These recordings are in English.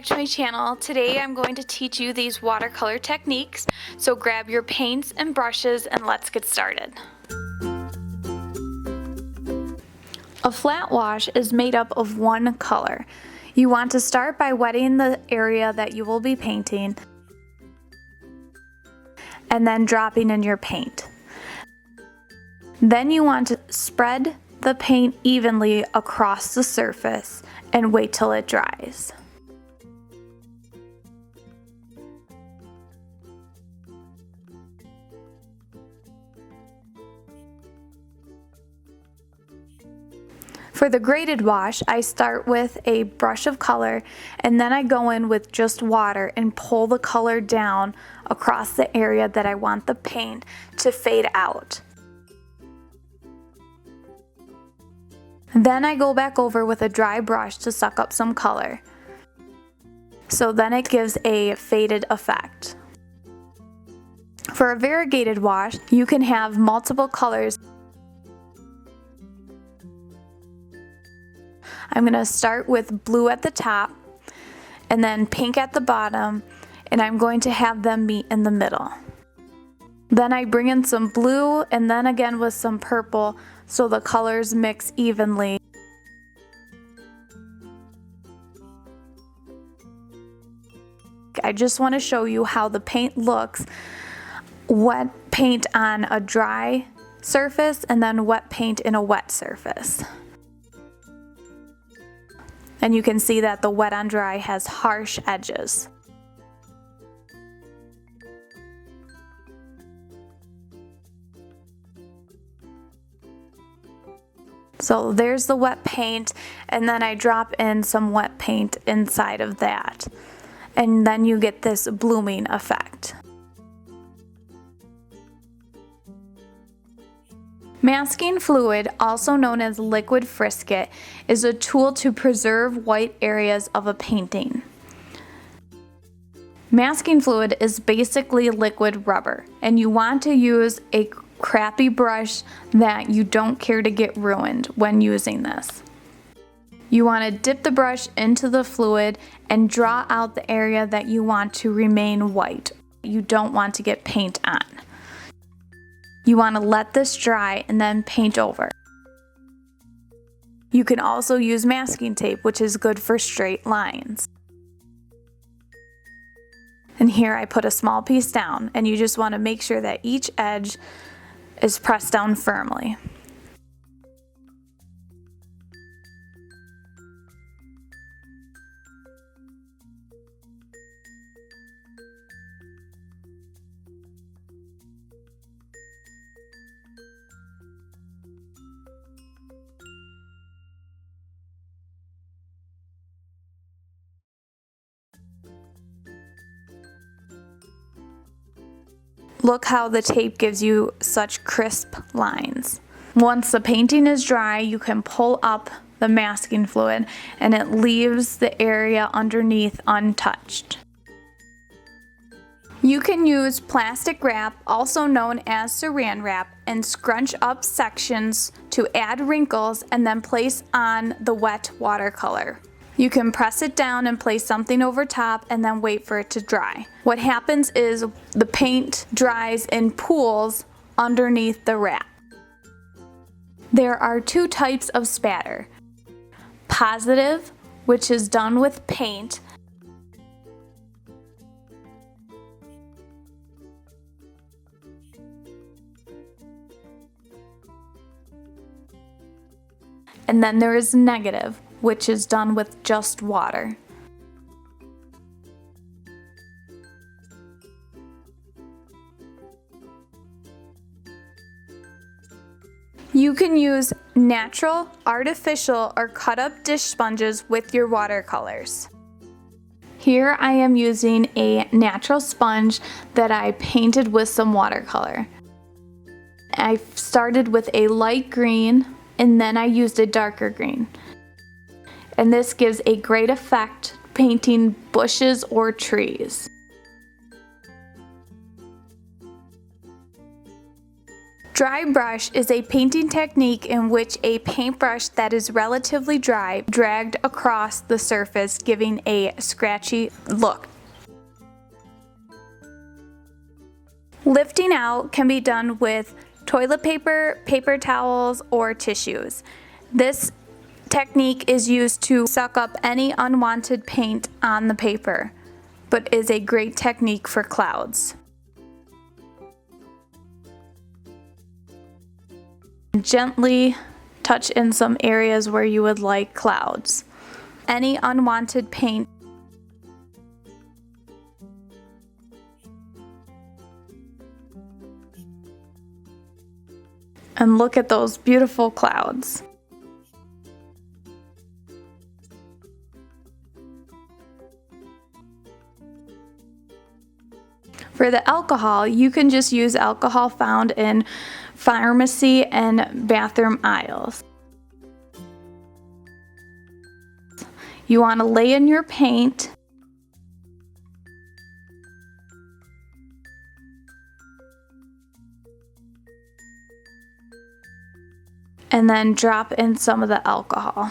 back to my channel. Today I'm going to teach you these watercolor techniques. So grab your paints and brushes and let's get started. A flat wash is made up of one color. You want to start by wetting the area that you will be painting and then dropping in your paint. Then you want to spread the paint evenly across the surface and wait till it dries. For the graded wash, I start with a brush of color and then I go in with just water and pull the color down across the area that I want the paint to fade out. Then I go back over with a dry brush to suck up some color. So then it gives a faded effect. For a variegated wash, you can have multiple colors. I'm going to start with blue at the top and then pink at the bottom, and I'm going to have them meet in the middle. Then I bring in some blue and then again with some purple so the colors mix evenly. I just want to show you how the paint looks. Wet paint on a dry surface and then wet paint in a wet surface. And you can see that the wet on dry has harsh edges. So there's the wet paint, and then I drop in some wet paint inside of that. And then you get this blooming effect. Masking fluid, also known as liquid frisket, is a tool to preserve white areas of a painting. Masking fluid is basically liquid rubber, and you want to use a crappy brush that you don't care to get ruined when using this. You want to dip the brush into the fluid and draw out the area that you want to remain white. You don't want to get paint on. You want to let this dry and then paint over. You can also use masking tape, which is good for straight lines. And here I put a small piece down, and you just want to make sure that each edge is pressed down firmly. Look how the tape gives you such crisp lines. Once the painting is dry, you can pull up the masking fluid and it leaves the area underneath untouched. You can use plastic wrap, also known as saran wrap, and scrunch up sections to add wrinkles and then place on the wet watercolor. You can press it down and place something over top and then wait for it to dry. What happens is the paint dries in pools underneath the wrap. There are two types of spatter. Positive, which is done with paint, and then there is negative, which is done with just water. You can use natural, artificial, or cut up dish sponges with your watercolors. Here I am using a natural sponge that I painted with some watercolor. I started with a light green and then I used a darker green. And this gives a great effect painting bushes or trees. Drybrush is a painting technique in which a paintbrush that is relatively dry dragged across the surface, giving a scratchy look. Lifting out can be done with toilet paper, paper towels, or tissues. This technique is used to suck up any unwanted paint on the paper, but is a great technique for clouds. Gently touch in some areas where you would like clouds. Any unwanted paint. And look at those beautiful clouds. For the alcohol, you can just use alcohol found in pharmacy and bathroom aisles. You want to lay in your paint and then drop in some of the alcohol.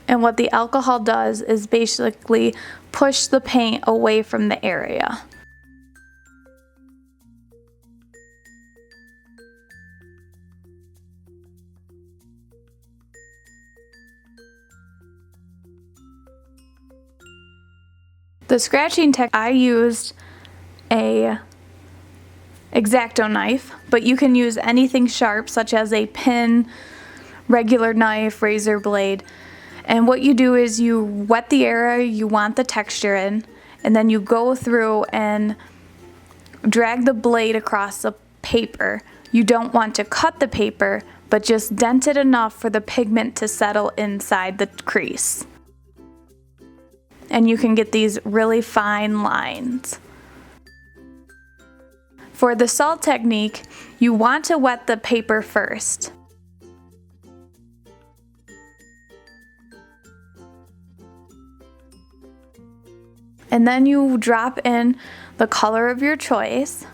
And what the alcohol does is basically push the paint away from the area. The scratching technique, I used a X-Acto knife, but you can use anything sharp such as a pin, regular knife, razor blade. And what you do is you wet the area you want the texture in, and then you go through and drag the blade across the paper. You don't want to cut the paper, but just dent it enough for the pigment to settle inside the crease. And you can get these really fine lines. For the salt technique, you want to wet the paper first. And then you drop in the color of your choice.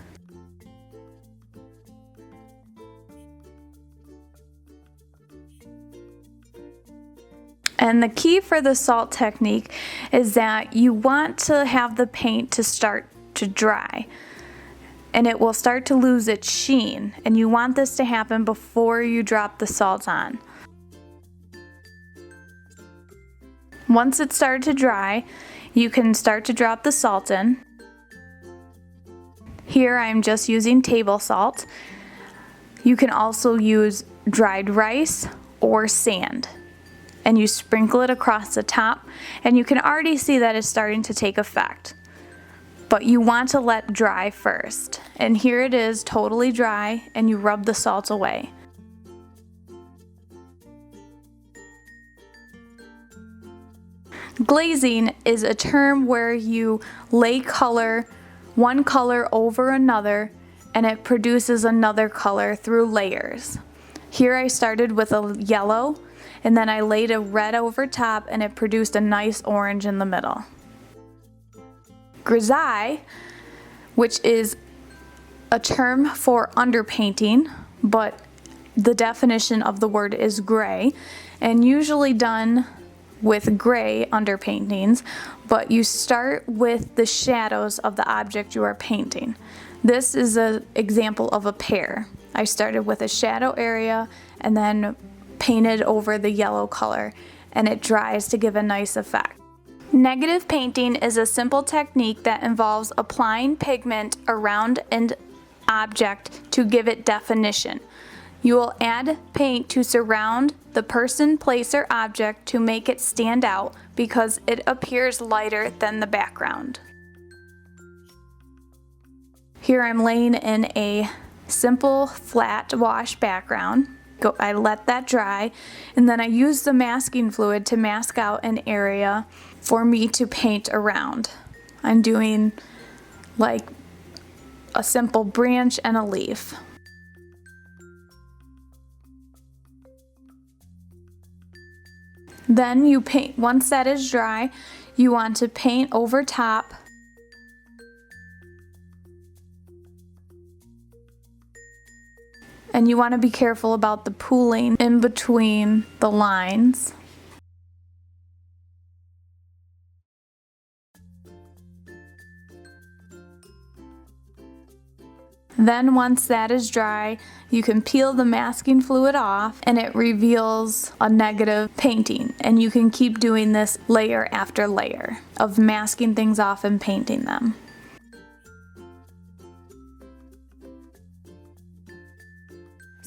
And the key for the salt technique is that you want to have the paint to start to dry. And it will start to lose its sheen. And you want this to happen before you drop the salt on. Once it started to dry, you can start to drop the salt in. Here I'm just using table salt. You can also use dried rice or sand. And you sprinkle it across the top, and you can already see that it's starting to take effect. But you want to let dry first. And here it is totally dry, and you rub the salt away. Glazing is a term where you lay one color over another, and it produces another color through layers. Here I started with a yellow, and then I laid a red over top, and it produced a nice orange in the middle. Grisaille, which is a term for underpainting, but the definition of the word is gray, and usually done with gray underpaintings, but you start with the shadows of the object you are painting. This is an example of a pear. I started with a shadow area and then painted over the yellow color, and it dries to give a nice effect. Negative painting is a simple technique that involves applying pigment around an object to give it definition. You will add paint to surround the person, place, or object to make it stand out because it appears lighter than the background. Here I'm laying in a simple flat wash background. I let that dry, and then I use the masking fluid to mask out an area for me to paint around. I'm doing like a simple branch and a leaf. Then you paint, once that is dry, you want to paint over top. And you want to be careful about the pooling in between the lines. Then once that is dry, you can peel the masking fluid off and it reveals a negative painting. And you can keep doing this layer after layer of masking things off and painting them.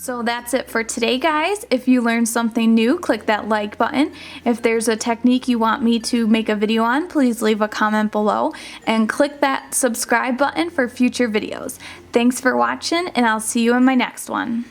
So that's it for today, guys. If you learned something new, click that like button. If there's a technique you want me to make a video on, please leave a comment below and click that subscribe button for future videos. Thanks for watching, and I'll see you in my next one.